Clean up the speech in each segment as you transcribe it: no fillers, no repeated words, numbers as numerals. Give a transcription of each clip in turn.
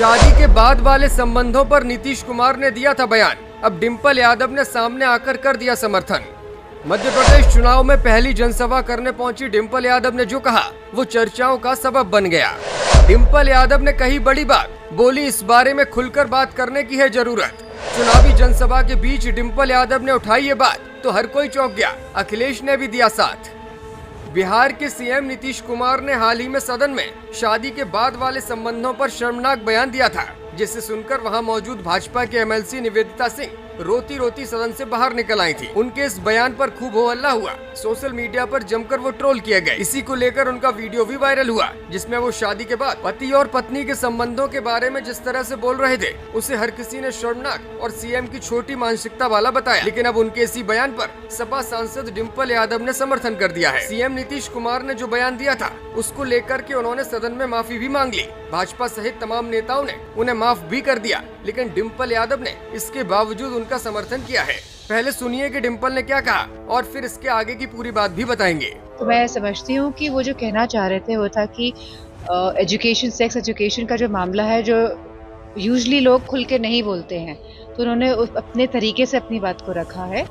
शादी के बाद वाले संबंधों पर नीतीश कुमार ने दिया था बयान, अब डिंपल यादव ने सामने आकर कर दिया समर्थन। मध्य प्रदेश चुनाव में पहली जनसभा करने पहुंची डिंपल यादव ने जो कहा वो चर्चाओं का सबब बन गया। डिंपल यादव ने कही बड़ी बात, बोली इस बारे में खुलकर बात करने की है जरूरत। चुनावी जनसभा के बीच डिंपल यादव ने उठाई ये बात तो हर कोई चौंक गया, अखिलेश ने भी दिया साथ। बिहार के सीएम नीतीश कुमार ने हाल ही में सदन में शादी के बाद वाले संबंधों पर शर्मनाक बयान दिया था, जिसे सुनकर वहां मौजूद भाजपा के एमएलसी निवेदिता सिंह रोती रोती सदन से बाहर निकल आई थी। उनके इस बयान पर खूब हो हल्ला हुआ, सोशल मीडिया पर जमकर वो ट्रोल किए गए। इसी को लेकर उनका वीडियो भी वायरल हुआ, जिसमें वो शादी के बाद पति और पत्नी के संबंधों के बारे में जिस तरह से बोल रहे थे उसे हर किसी ने शर्मनाक और सीएम की छोटी मानसिकता वाला बताया। लेकिन अब उनके इसी बयान पर सपा सांसद डिंपल यादव ने समर्थन कर दिया है। सीएम नीतीश कुमार ने जो बयान दिया था उसको लेकर के उन्होंने सदन में माफी भी मांग ली। भाजपा सहित तमाम नेताओं ने उन्हें माफ भी कर दिया, लेकिन डिंपल यादव ने इसके बावजूद उनका समर्थन किया है। पहले सुनिए कि डिंपल ने क्या कहा और फिर इसके आगे की पूरी बात भी बताएंगे। तो मैं समझती हूँ कि वो जो कहना चाह रहे थे वो था कि एजुकेशन, सेक्स एजुकेशन का जो मामला है, जो यूजुअली लोग खुल के नहीं बोलते हैं, तो उन्होंने अपने तरीके से अपनी बात को रखा है।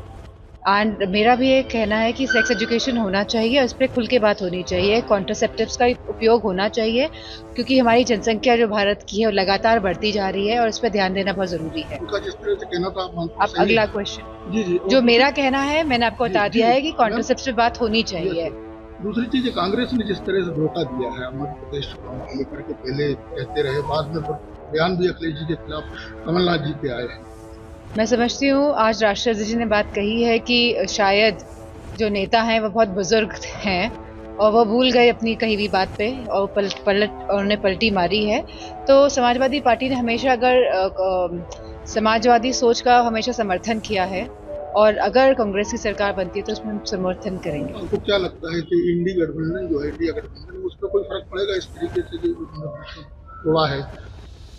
एंड मेरा भी ये कहना है कि सेक्स एजुकेशन होना चाहिए, उस पर खुल के बात होनी चाहिए, कॉन्ट्रासेप्टिव्स का उपयोग होना चाहिए, क्योंकि हमारी जनसंख्या जो भारत की है वो लगातार बढ़ती जा रही है और इस पर ध्यान देना बहुत जरूरी है। जिस तरह से कहना था अब अगला क्वेश्चन। जी, जो मेरा कहना है मैंने आपको बता दिया है कि कॉन्ट्रासेप्टिव पे बात होनी चाहिए। दूसरी चीज, कांग्रेस ने जिस तरह से धोखा दिया है मध्य प्रदेश चुनाव को लेकर के, पहले कहते रहे, बाद में बयान भी अखिलेश जी के खिलाफ कमलनाथ जी पे आए हैं। मैं समझती हूँ आज राष्ट्रपति जी ने बात कही है कि शायद जो नेता हैं वो बहुत बुजुर्ग हैं और वो भूल गए अपनी कही हुई बात पे और उन्होंने पलटी मारी है। तो समाजवादी पार्टी ने हमेशा समाजवादी सोच का हमेशा समर्थन किया है और अगर कांग्रेस की सरकार बनती है तो उसमें हम समर्थन करेंगे। आपको क्या लगता है कि इंडी गठबंधन जो है, इंडिया गठबंधन, उस पर कोई फर्क पड़ेगा इस तरीके से जो हुआ है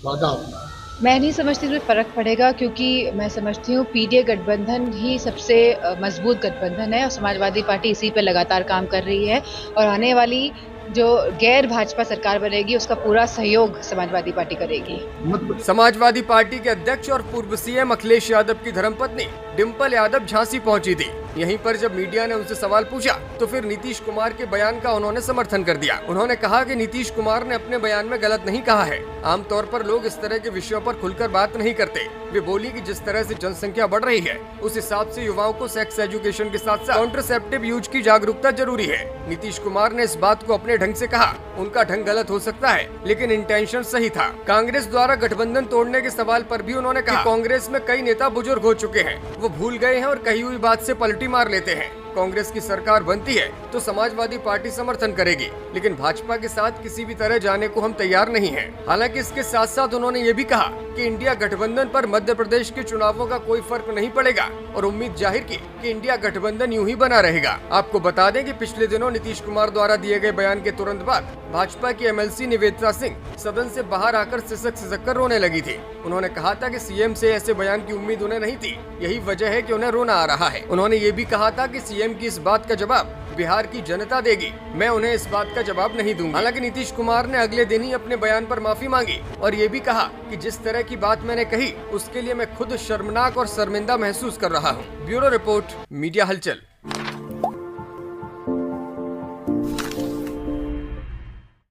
वादा अपना? मैं नहीं समझती इसमें फ़र्क पड़ेगा, क्योंकि मैं समझती हूँ पीडीए गठबंधन ही सबसे मजबूत गठबंधन है और समाजवादी पार्टी इसी पे लगातार काम कर रही है और आने वाली जो गैर भाजपा सरकार बनेगी उसका पूरा सहयोग समाजवादी पार्टी करेगी। समाजवादी पार्टी के अध्यक्ष और पूर्व सीएम अखिलेश यादव की धर्मपत्नी डिंपल यादव झांसी पहुंची थी। यहीं पर जब मीडिया ने उनसे सवाल पूछा तो फिर नीतीश कुमार के बयान का उन्होंने समर्थन कर दिया। उन्होंने कहा कि नीतीश कुमार ने अपने बयान में गलत नहीं कहा है, आमतौर पर लोग इस तरह के विषयों पर खुलकर बात नहीं करते। वे बोली कि जिस तरह से जनसंख्या बढ़ रही है उस हिसाब से युवाओं को सेक्स एजुकेशन के साथ साथ कॉन्ट्रासेप्टिव यूज की जागरूकता जरूरी है। नीतीश कुमार ने इस बात को अपने ढंग से कहा, उनका ढंग गलत हो सकता है लेकिन इंटेंशन सही था। कांग्रेस द्वारा गठबंधन तोड़ने के सवाल पर भी उन्होंने कहा, कांग्रेस में कई नेता बुजुर्ग हो चुके हैं, वो भूल गए हैं और कही हुई बात से पलटी मार लेते हैं। कांग्रेस की सरकार बनती है तो समाजवादी पार्टी समर्थन करेगी, लेकिन भाजपा के साथ किसी भी तरह जाने को हम तैयार नहीं हैं। हालांकि इसके साथ साथ उन्होंने ये भी कहा कि इंडिया गठबंधन पर मध्य प्रदेश के चुनावों का कोई फर्क नहीं पड़ेगा और उम्मीद जाहिर की कि इंडिया गठबंधन यूं ही बना रहेगा। आपको बता दें कि पिछले दिनों नीतीश कुमार द्वारा दिए गए बयान के तुरंत बाद भाजपा की एमएलसी निवेदिता सिंह सदन से बाहर आकर सिसक कर रोने लगी थी। उन्होंने कहा था कि सीएम से ऐसे बयान की उम्मीद उन्हें नहीं थी, यही वजह है कि उन्हें रोना आ रहा है। उन्होंने ये भी कहा था कि सीएम की इस बात का जवाब बिहार की जनता देगी, मैं उन्हें इस बात का जवाब नहीं दूंगा। हालांकि नीतीश कुमार ने अगले दिन ही अपने बयान पर माफी मांगी और ये भी कहा कि जिस तरह की बात मैंने कही उसके लिए मैं खुद शर्मनाक और शर्मिंदा महसूस कर रहा हूँ। ब्यूरो रिपोर्ट, मीडिया हलचल।